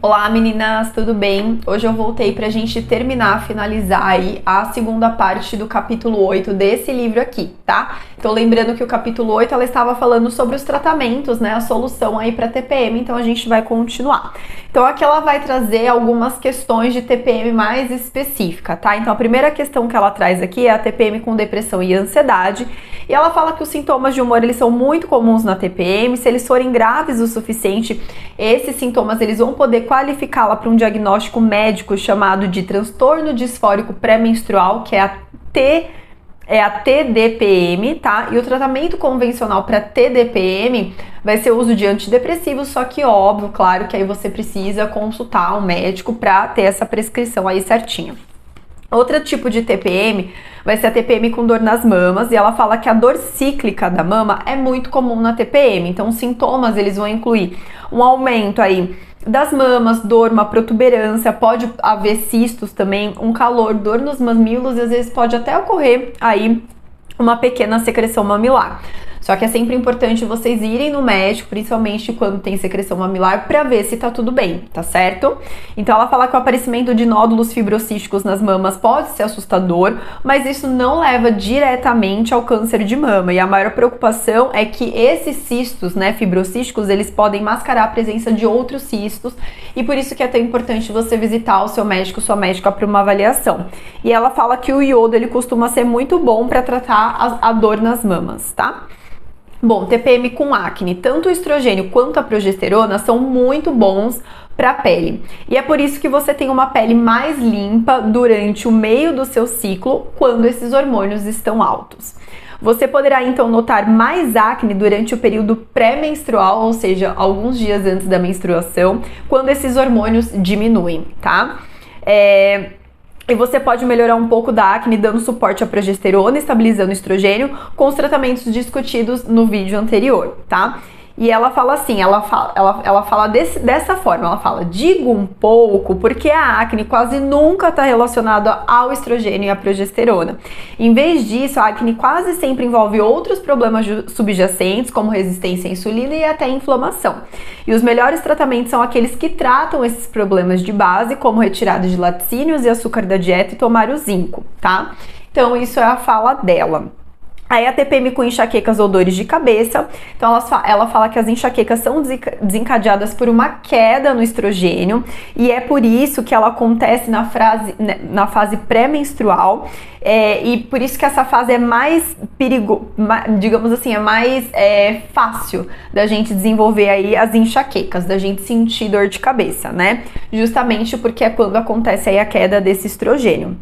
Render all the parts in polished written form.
Olá meninas, tudo bem? Hoje eu voltei pra gente finalizar aí a segunda parte do capítulo 8 desse livro aqui, tá? Então lembrando que o capítulo 8 ela estava falando sobre os tratamentos, né? A solução aí pra TPM, então a gente vai continuar. Então aqui ela vai trazer algumas questões de TPM mais específica, tá? Então a primeira questão que ela traz aqui é a TPM com depressão e ansiedade. E ela fala que os sintomas de humor eles são muito comuns na TPM, se eles forem graves o suficiente, esses sintomas eles vão poder qualificá-la para um diagnóstico médico chamado de transtorno disfórico pré-menstrual, que é a TDPM, tá? E o tratamento convencional para TDPM vai ser o uso de antidepressivos, só que óbvio, claro que aí você precisa consultar um médico para ter essa prescrição aí certinha. Outro tipo de TPM vai ser a TPM com dor nas mamas, e ela fala que a dor cíclica da mama é muito comum na TPM. Então os sintomas eles vão incluir um aumento aí das mamas, dor, uma protuberância, pode haver cistos também, um calor, dor nos mamilos e às vezes pode até ocorrer aí uma pequena secreção mamilar. Só que é sempre importante vocês irem no médico, principalmente quando tem secreção mamilar, para ver se tá tudo bem, tá certo? Então ela fala que o aparecimento de nódulos fibrocísticos nas mamas pode ser assustador, mas isso não leva diretamente ao câncer de mama. E a maior preocupação é que esses cistos, né, fibrocísticos, eles podem mascarar a presença de outros cistos, e por isso que é tão importante você visitar o seu médico, sua médica, para uma avaliação. E ela fala que o iodo ele costuma ser muito bom para tratar a dor nas mamas, tá? Bom, TPM com acne, tanto o estrogênio quanto a progesterona são muito bons para a pele. E é por isso que você tem uma pele mais limpa durante o meio do seu ciclo, quando esses hormônios estão altos. Você poderá então notar mais acne durante o período pré-menstrual, ou seja, alguns dias antes da menstruação, quando esses hormônios diminuem, tá? E você pode melhorar um pouco da acne dando suporte à progesterona, estabilizando o estrogênio, com os tratamentos discutidos no vídeo anterior, tá? E ela fala assim, ela fala dessa forma, ela fala, digo um pouco porque a acne quase nunca está relacionada ao estrogênio e à progesterona. Em vez disso, a acne quase sempre envolve outros problemas subjacentes, como resistência à insulina e até inflamação. E os melhores tratamentos são aqueles que tratam esses problemas de base, como retirada de laticínios e açúcar da dieta e tomar o zinco, tá? Então isso é a fala dela. Aí a TPM com enxaquecas ou dores de cabeça, então ela fala que as enxaquecas são desencadeadas por uma queda no estrogênio, e é por isso que ela acontece na fase pré-menstrual, e por isso que essa fase é mais digamos assim, é mais fácil da gente desenvolver aí as enxaquecas, da gente sentir dor de cabeça, né? Justamente porque é quando acontece aí a queda desse estrogênio.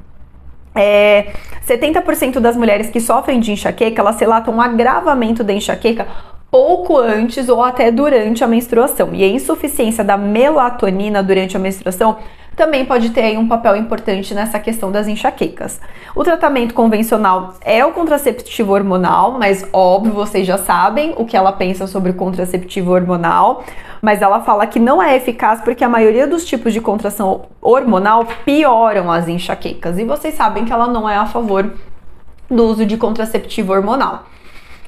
70% das mulheres que sofrem de enxaqueca, elas relatam um agravamento da enxaqueca pouco antes ou até durante a menstruação. E a insuficiência da melatonina durante a menstruação também pode ter aí um papel importante nessa questão das enxaquecas. O tratamento convencional é o contraceptivo hormonal, mas óbvio, vocês já sabem o que ela pensa sobre o contraceptivo hormonal, mas ela fala que não é eficaz porque a maioria dos tipos de contração hormonal pioram as enxaquecas. E vocês sabem que ela não é a favor do uso de contraceptivo hormonal.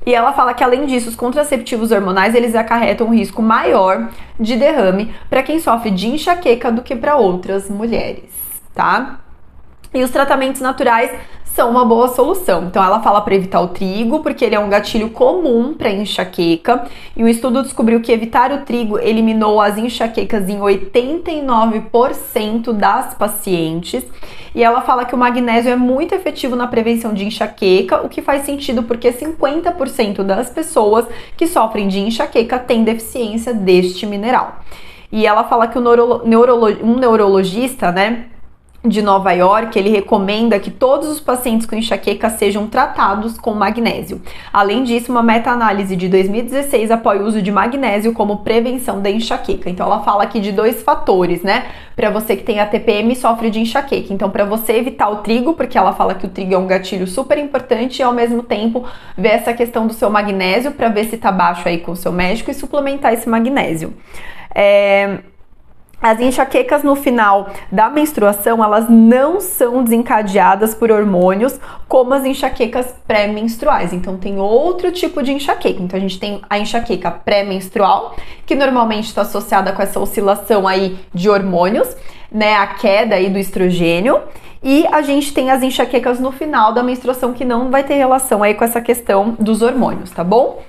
E ela fala que, além disso, os contraceptivos hormonais, eles acarretam um risco maior de derrame para quem sofre de enxaqueca do que para outras mulheres, tá? E os tratamentos naturais são uma boa solução. Então ela fala para evitar o trigo, porque ele é um gatilho comum para enxaqueca, e um estudo descobriu que evitar o trigo eliminou as enxaquecas em 89% das pacientes. E ela fala que o magnésio é muito efetivo na prevenção de enxaqueca, o que faz sentido porque 50% das pessoas que sofrem de enxaqueca têm deficiência deste mineral. E ela fala que um neurologista, né, de Nova York, ele recomenda que todos os pacientes com enxaqueca sejam tratados com magnésio. Além disso, uma meta-análise de 2016 apoia o uso de magnésio como prevenção da enxaqueca. Então ela fala aqui de dois fatores, né, para você que tem a TPM e sofre de enxaqueca. Então, para você evitar o trigo, porque ela fala que o trigo é um gatilho super importante, e ao mesmo tempo ver essa questão do seu magnésio para ver se tá baixo aí com o seu médico e suplementar esse magnésio. As enxaquecas no final da menstruação, elas não são desencadeadas por hormônios como as enxaquecas pré-menstruais. Então, tem outro tipo de enxaqueca. Então, a gente tem a enxaqueca pré-menstrual, que normalmente está associada com essa oscilação aí de hormônios, né? A queda aí do estrogênio. E a gente tem as enxaquecas no final da menstruação, que não vai ter relação aí com essa questão dos hormônios, tá bom?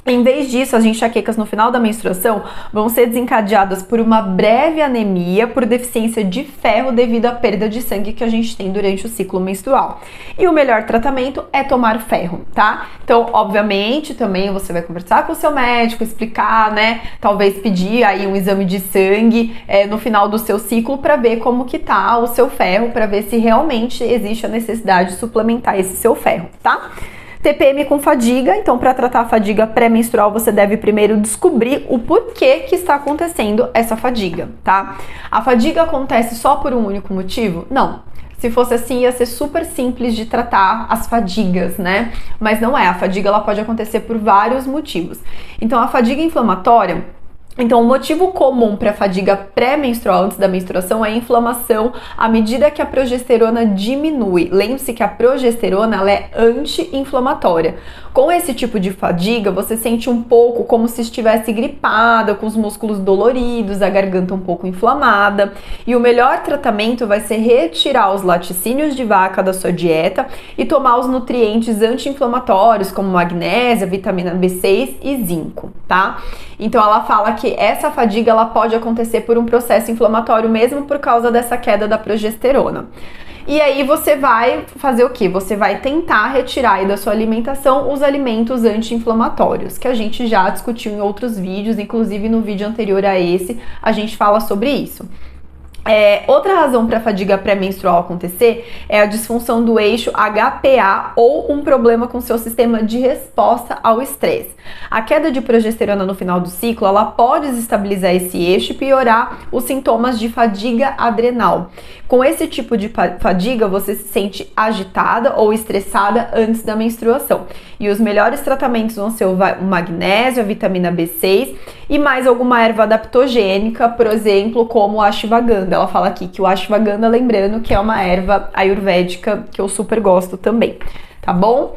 Em vez disso, as enxaquecas no final da menstruação vão ser desencadeadas por uma breve anemia, por deficiência de ferro devido à perda de sangue que a gente tem durante o ciclo menstrual. E o melhor tratamento é tomar ferro, tá? Então, obviamente, também você vai conversar com o seu médico, explicar, né? Talvez pedir aí um exame de sangue no final do seu ciclo para ver como que tá o seu ferro, para ver se realmente existe a necessidade de suplementar esse seu ferro, tá? TPM com fadiga, então para tratar a fadiga pré-menstrual você deve primeiro descobrir o porquê que está acontecendo essa fadiga, tá? A fadiga acontece só por um único motivo? Não. Se fosse assim, ia ser super simples de tratar as fadigas, né? Mas não é, a fadiga ela pode acontecer por vários motivos. Então a fadiga inflamatória, então, o motivo comum para a fadiga pré-menstrual antes da menstruação é a inflamação à medida que a progesterona diminui. Lembre-se que a progesterona ela é anti-inflamatória. Com esse tipo de fadiga, você sente um pouco como se estivesse gripada, com os músculos doloridos, a garganta um pouco inflamada. E o melhor tratamento vai ser retirar os laticínios de vaca da sua dieta e tomar os nutrientes anti-inflamatórios, como magnésio, vitamina B6 e zinco, tá? Então, ela fala que essa fadiga ela pode acontecer por um processo inflamatório mesmo por causa dessa queda da progesterona. E aí você vai fazer o quê? Você vai tentar retirar aí da sua alimentação os alimentos anti-inflamatórios, que a gente já discutiu em outros vídeos, inclusive no vídeo anterior a esse, a gente fala sobre isso. Outra razão para a fadiga pré-menstrual acontecer é a disfunção do eixo HPA ou um problema com seu sistema de resposta ao estresse. A queda de progesterona no final do ciclo, ela pode desestabilizar esse eixo e piorar os sintomas de fadiga adrenal. Com esse tipo de fadiga, você se sente agitada ou estressada antes da menstruação. E os melhores tratamentos vão ser o magnésio, a vitamina B6 e mais alguma erva adaptogênica, por exemplo, como a ashwagandha. Ela fala aqui que o ashwagandha, lembrando que é uma erva ayurvédica que eu super gosto também, tá bom?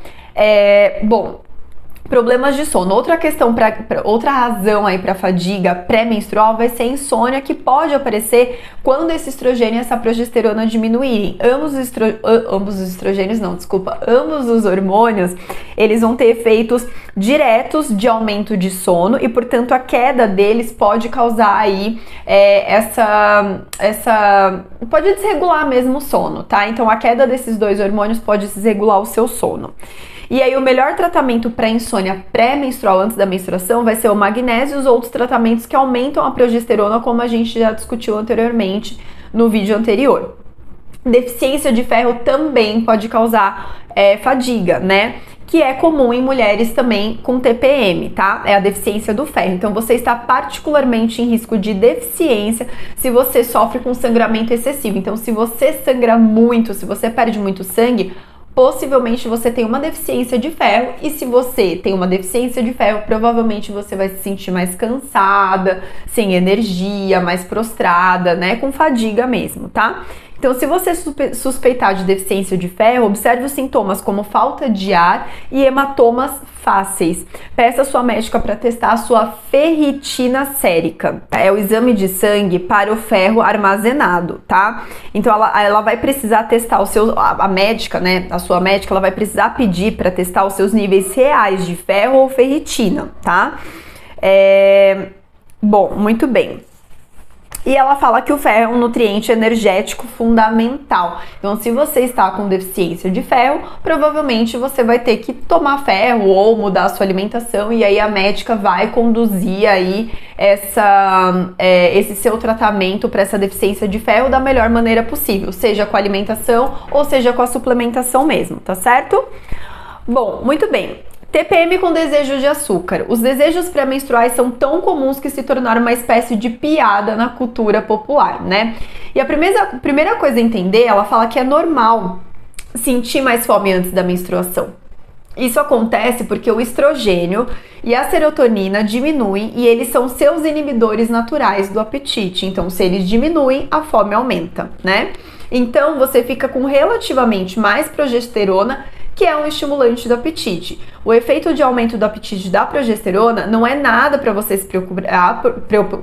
Problemas de sono. Outra questão, outra razão aí para fadiga pré-menstrual vai ser a insônia, que pode aparecer quando esse estrogênio e essa progesterona diminuírem. Ambos os hormônios, eles vão ter efeitos diretos de aumento de sono e, portanto, a queda deles pode causar aí pode desregular mesmo o sono, tá? Então, a queda desses dois hormônios pode desregular o seu sono. E aí o melhor tratamento para insônia pré-menstrual antes da menstruação vai ser o magnésio e os outros tratamentos que aumentam a progesterona, como a gente já discutiu anteriormente no vídeo anterior. Deficiência de ferro também pode causar fadiga, né? Que é comum em mulheres também com TPM, tá? É a deficiência do ferro. Então, você está particularmente em risco de deficiência se você sofre com sangramento excessivo. Então, se você sangra muito, se você perde muito sangue, possivelmente você tem uma deficiência de ferro, e se você tem uma deficiência de ferro, provavelmente você vai se sentir mais cansada, sem energia, mais prostrada, né, com fadiga mesmo, tá? Então, se você suspeitar de deficiência de ferro, observe os sintomas como falta de ar e hematomas fáceis. Peça a sua médica para testar a sua ferritina sérica. É o exame de sangue para o ferro armazenado, tá? Então, ela vai precisar testar a médica, né? A sua médica, ela vai precisar pedir para testar os seus níveis reais de ferro ou ferritina, tá? Bom, muito bem. E ela fala que o ferro é um nutriente energético fundamental. Então, se você está com deficiência de ferro, provavelmente você vai ter que tomar ferro ou mudar a sua alimentação, e aí a médica vai conduzir aí esse seu tratamento para essa deficiência de ferro da melhor maneira possível, seja com a alimentação ou seja com a suplementação mesmo, tá certo? Bom, muito bem. TPM com desejo de açúcar. Os desejos pré-menstruais são tão comuns que se tornaram uma espécie de piada na cultura popular, né? E a primeira coisa a entender, ela fala que é normal sentir mais fome antes da menstruação. Isso acontece porque o estrogênio e a serotonina diminuem e eles são seus inibidores naturais do apetite. Então, se eles diminuem, a fome aumenta, né? Então, você fica com relativamente mais progesterona, que é um estimulante do apetite. O efeito de aumento do apetite da progesterona não é nada para você se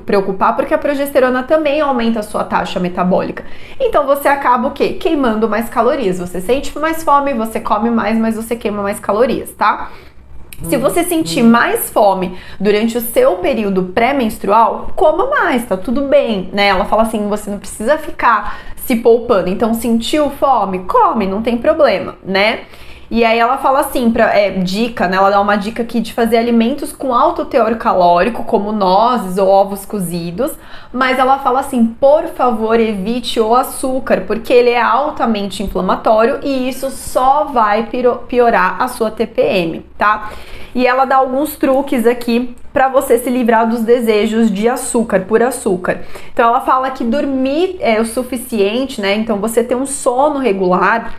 preocupar, porque a progesterona também aumenta a sua taxa metabólica. Então você acaba o quê? Queimando mais calorias. Você sente mais fome, você come mais, mas você queima mais calorias, tá? Se você sentir mais fome durante o seu período pré-menstrual, coma mais, tá tudo bem, né? Ela fala assim, você não precisa ficar se poupando. Então, sentiu fome? Come, não tem problema, né? E aí ela fala assim, dica, né? Ela dá uma dica aqui de fazer alimentos com alto teor calórico, como nozes ou ovos cozidos, mas ela fala assim, por favor, evite o açúcar, porque ele é altamente inflamatório e isso só vai piorar a sua TPM, tá? E ela dá alguns truques aqui para você se livrar dos desejos de açúcar, por açúcar. Então ela fala que dormir é o suficiente, né? Então você ter um sono regular,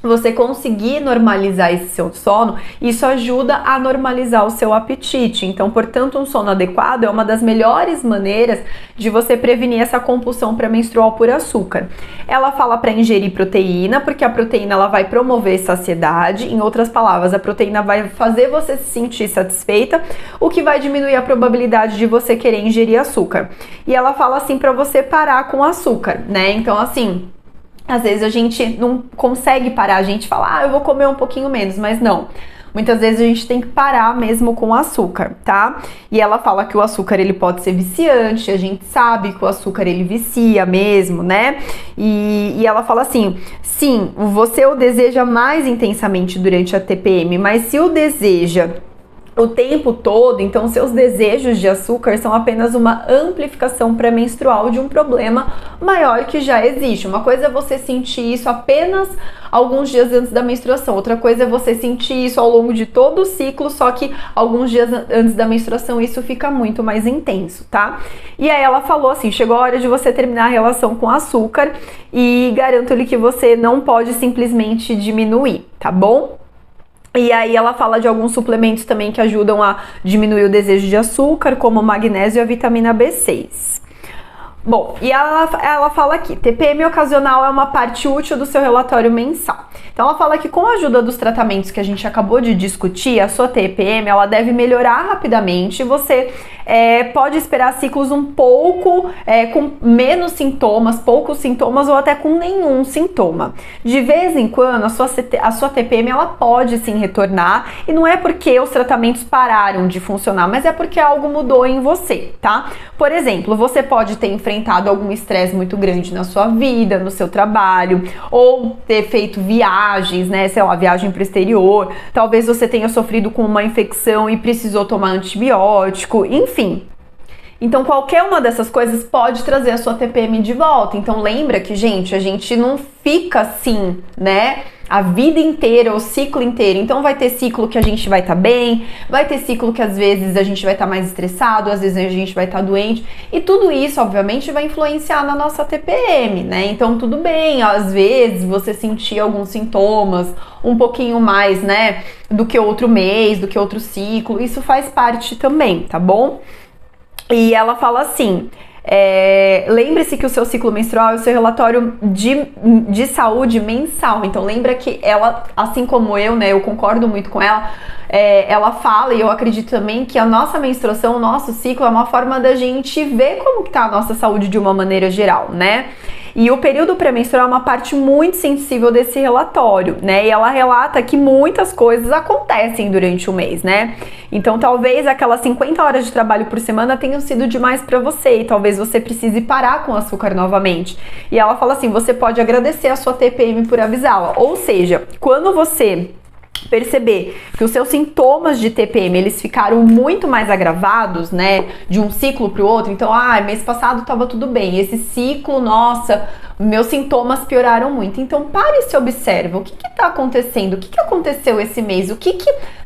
você conseguir normalizar esse seu sono, isso ajuda a normalizar o seu apetite. Então, portanto, um sono adequado é uma das melhores maneiras de você prevenir essa compulsão pré-menstrual por açúcar. Ela fala para ingerir proteína, porque a proteína ela vai promover saciedade. Em outras palavras, a proteína vai fazer você se sentir satisfeita, o que vai diminuir a probabilidade de você querer ingerir açúcar. E ela fala assim para você parar com açúcar, né? Então, assim, às vezes a gente não consegue parar, a gente fala, eu vou comer um pouquinho menos, mas não. Muitas vezes a gente tem que parar mesmo com o açúcar, tá? E ela fala que o açúcar ele pode ser viciante, a gente sabe que o açúcar ele vicia mesmo, né? E ela fala assim, sim, você o deseja mais intensamente durante a TPM, mas se o deseja o tempo todo, então seus desejos de açúcar são apenas uma amplificação pré-menstrual de um problema maior que já existe. Uma coisa é você sentir isso apenas alguns dias antes da menstruação, outra coisa é você sentir isso ao longo de todo o ciclo, só que alguns dias antes da menstruação isso fica muito mais intenso, tá? E aí ela falou assim, chegou a hora de você terminar a relação com açúcar e garanto-lhe que você não pode simplesmente diminuir, tá bom? E aí ela fala de alguns suplementos também que ajudam a diminuir o desejo de açúcar, como o magnésio e a vitamina B6. Bom, e ela fala aqui, TPM ocasional é uma parte útil do seu relatório mensal. Então ela fala que com a ajuda dos tratamentos que a gente acabou de discutir, a sua TPM ela deve melhorar rapidamente. Você pode esperar ciclos um pouco com menos sintomas, poucos sintomas ou até com nenhum sintoma. De vez em quando a sua TPM ela pode sim retornar e não é porque os tratamentos pararam de funcionar, mas é porque algo mudou em você, tá? Por exemplo, você pode ter enfrentado algum estresse muito grande na sua vida, no seu trabalho, ou ter feito viagens, né, sei lá, viagem para o exterior, talvez você tenha sofrido com uma infecção e precisou tomar antibiótico, enfim. Então, qualquer uma dessas coisas pode trazer a sua TPM de volta. Então, lembra que, gente, a gente não fica assim, né, a vida inteira, o ciclo inteiro. Então, vai ter ciclo que a gente vai estar bem, vai ter ciclo que às vezes a gente vai estar mais estressado, às vezes a gente vai estar doente. E tudo isso, obviamente, vai influenciar na nossa TPM, né? Então, tudo bem, às vezes você sentir alguns sintomas um pouquinho mais, né, do que outro mês, do que outro ciclo. Isso faz parte também, tá bom? E ela fala assim, lembre-se que o seu ciclo menstrual é o seu relatório de saúde mensal. Então lembra que ela, assim como eu, né, eu concordo muito com ela, ela fala, e eu acredito também que a nossa menstruação, o nosso ciclo é uma forma da gente ver como que tá a nossa saúde de uma maneira geral, né? E o período pré-menstrual é uma parte muito sensível desse relatório, né? E ela relata que muitas coisas acontecem durante o mês, né? Então, talvez aquelas 50 horas de trabalho por semana tenham sido demais para você e talvez você precise parar com o açúcar novamente. E ela fala assim, você pode agradecer a sua TPM por avisá-la. Ou seja, quando você perceber que os seus sintomas de TPM eles ficaram muito mais agravados, né, de um ciclo para o outro, então, mês passado tava tudo bem, esse ciclo, nossa, meus sintomas pioraram muito, então pare e se observa, o que tá acontecendo, o que aconteceu esse mês,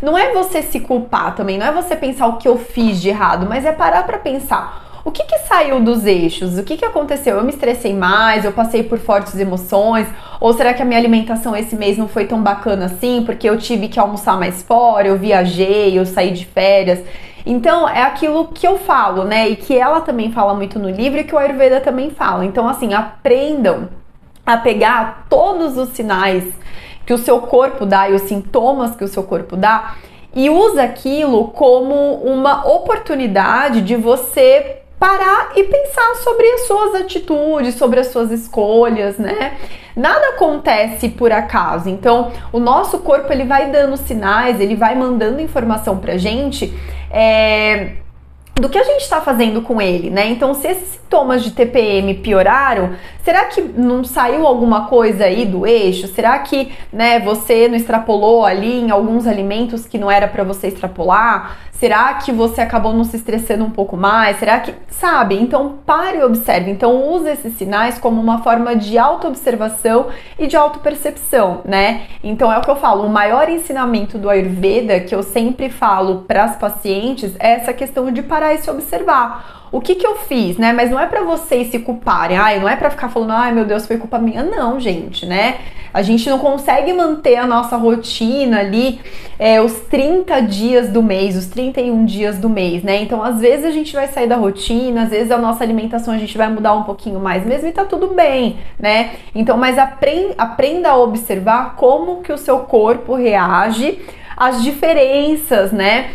não é você se culpar também, não é você pensar o que eu fiz de errado, mas é parar para pensar, o que que saiu dos eixos? O que que aconteceu? Eu me estressei mais? Eu passei por fortes emoções? Ou será que a minha alimentação esse mês não foi tão bacana assim, porque eu tive que almoçar mais fora, eu viajei, eu saí de férias? Então, é aquilo que eu falo, né? E que ela também fala muito no livro e que o Ayurveda também fala. Então, assim, aprendam a pegar todos os sinais que o seu corpo dá e os sintomas que o seu corpo dá e usa aquilo como uma oportunidade de você parar e pensar sobre as suas atitudes, sobre as suas escolhas, né? Nada acontece por acaso. Então, o nosso corpo ele vai dando sinais, ele vai mandando informação pra gente do que a gente está fazendo com ele, né? Então, se esses sintomas de TPM pioraram, será que não saiu alguma coisa aí do eixo? Será que, né, você não extrapolou ali em alguns alimentos que não era para você extrapolar? Será que você acabou não se estressando um pouco mais? Será que, sabe? Então, pare e observe. Então, use esses sinais como uma forma de autoobservação e de autopercepção, né? Então, é o que eu falo, o maior ensinamento do Ayurveda, que eu sempre falo para as pacientes, é essa questão de parar e se observar. O que que eu fiz, né? Mas não é pra vocês se culparem, não é pra ficar falando, ai meu Deus, foi culpa minha. Não, gente, né? A gente não consegue manter a nossa rotina ali os 30 dias do mês, os 31 dias do mês, né? Então, às vezes a gente vai sair da rotina, às vezes a nossa alimentação a gente vai mudar um pouquinho mais mesmo e tá tudo bem, né? Então, mas aprenda a observar como que o seu corpo reage às diferenças, né?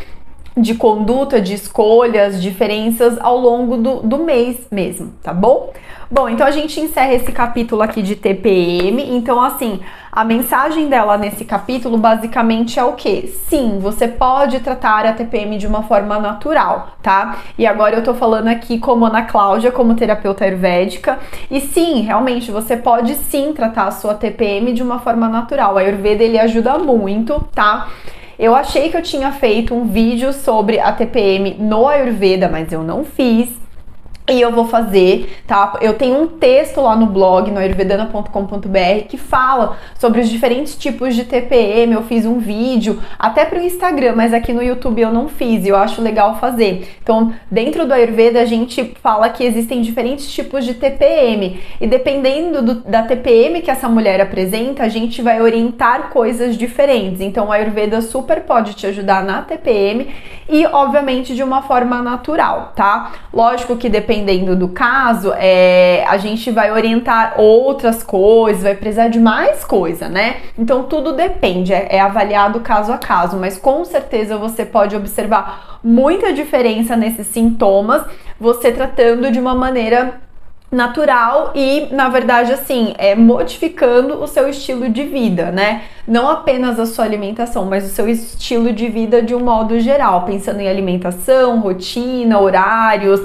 De conduta, de escolhas, diferenças ao longo do mês mesmo, tá bom? Bom, então a gente encerra esse capítulo aqui de TPM. Então, assim, a mensagem dela nesse capítulo basicamente é o quê? Sim, você pode tratar a TPM de uma forma natural, tá? E agora eu tô falando aqui como Ana Cláudia, como terapeuta ayurvédica. E sim, realmente, você pode sim tratar a sua TPM de uma forma natural. A Ayurveda, ele ajuda muito, tá? Eu achei que eu tinha feito um vídeo sobre a TPM no Ayurveda, mas eu não fiz. E eu vou fazer, tá? Eu tenho um texto lá no blog, no ayurvedana.com.br, que fala sobre os diferentes tipos de TPM. Eu fiz um vídeo até pro Instagram, mas aqui no YouTube eu não fiz e eu acho legal fazer. Então, dentro do Ayurveda, a gente fala que existem diferentes tipos de TPM. E dependendo da TPM que essa mulher apresenta, a gente vai orientar coisas diferentes. Então, o Ayurveda super pode te ajudar na TPM e, obviamente, de uma forma natural, tá? Lógico que dependendo do caso, a gente vai orientar outras coisas, vai precisar de mais coisa, né? Então tudo depende, é avaliado caso a caso, mas com certeza você pode observar muita diferença nesses sintomas, você tratando de uma maneira natural e, na verdade, assim, modificando o seu estilo de vida, né? Não apenas a sua alimentação, mas o seu estilo de vida de um modo geral, pensando em alimentação, rotina, horários,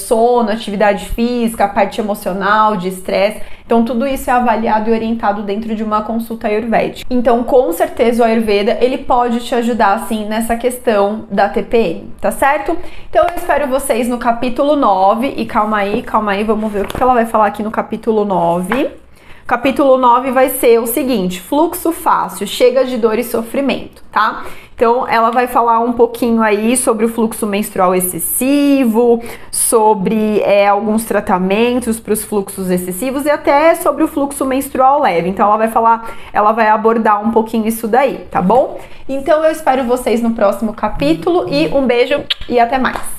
sono, atividade física, a parte emocional, de estresse. Então, tudo isso é avaliado e orientado dentro de uma consulta ayurvédica. Então, com certeza, o Ayurveda, ele pode te ajudar, assim, nessa questão da TPM, tá certo? Então, eu espero vocês no capítulo 9. E calma aí, vamos ver o que ela vai falar aqui no capítulo 9. Capítulo 9 vai ser o seguinte: fluxo fácil, chega de dor e sofrimento, tá? Então, ela vai falar um pouquinho aí sobre o fluxo menstrual excessivo, sobre alguns tratamentos para os fluxos excessivos e até sobre o fluxo menstrual leve. Então, ela vai abordar um pouquinho isso daí, tá bom? Então, eu espero vocês no próximo capítulo e um beijo e até mais!